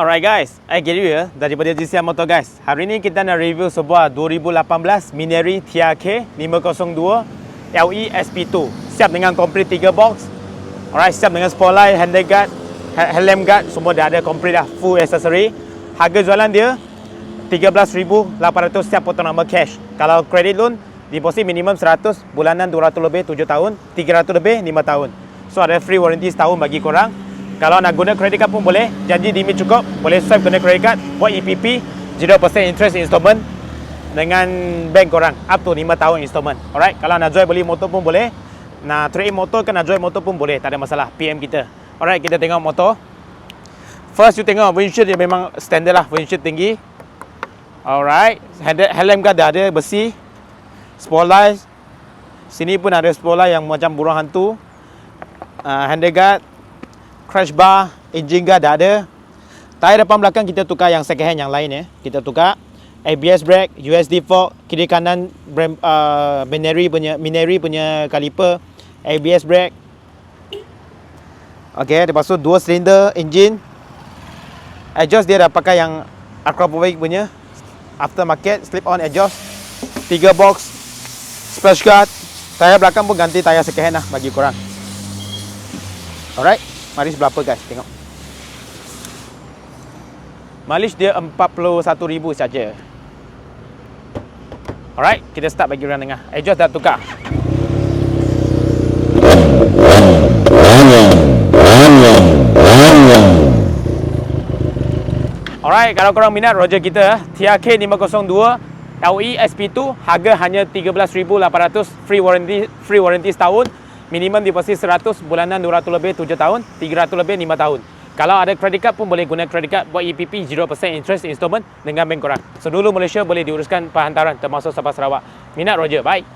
Alright guys, Gary ya daripada GCR Motor guys. Hari ni kita nak review sebuah 2018 Mineri TRK 502 LE SP2. Siap dengan complete 3 box. Alright, siap dengan spotlight, handle guard, helm guard, semua dah ada complete dah, full accessory. Harga jualan dia 13,800 siap potong nama cash. Kalau credit loan, deposit minimum 100, bulanan 200 lebih 7 tahun, 300 lebih 5 tahun. So ada free warranty setahun bagi korang. Kalau nak guna credit card pun boleh, janji limit cukup, boleh swipe guna credit card, buat EPP 0% interest installment dengan bank korang, up to 5 tahun installment. Alright, kalau nak jual beli motor pun boleh, nak trade in motor ke nak jual motor pun boleh, tak ada masalah, PM kita. Alright, kita tengok motor. First you tengok windshield dia memang standard lah, windshield tinggi. Alright, helm guard dah ada besi. Spotlight, sini pun ada spotlight yang macam burung hantu. Handle guard, crash bar, engine guard dah ada. Tayar depan belakang kita tukar yang second hand yang lain ya. Kita tukar ABS brake, USD fork, kiri kanan Mineri punya kaliper, ABS brake. Okey, lepas tu 2 silinder engine. Exhaust dia dah pakai yang Aquapovic punya aftermarket slip on exhaust. 3 box, splash guard. Tayar belakang pun ganti tayar second hand lah bagi korang. Alright, mileage berapa guys? Tengok. Mileage dia 41,000 saja. Alright, kita start bagi orang dengar. Exhaust dah tukar. Alright, kalau korang minat Roger kita TRK 502 LE SP2, harga hanya 13,800, free warranty setahun. Minimum deposit 100, bulanan 200 lebih 7 tahun, 300 lebih 5 tahun. Kalau ada credit card pun boleh guna credit card, buat EPP 0% interest installment dengan bank korang. Seluruh Malaysia boleh diuruskan perhantaran termasuk Sabah Sarawak. Minat Roger, bye.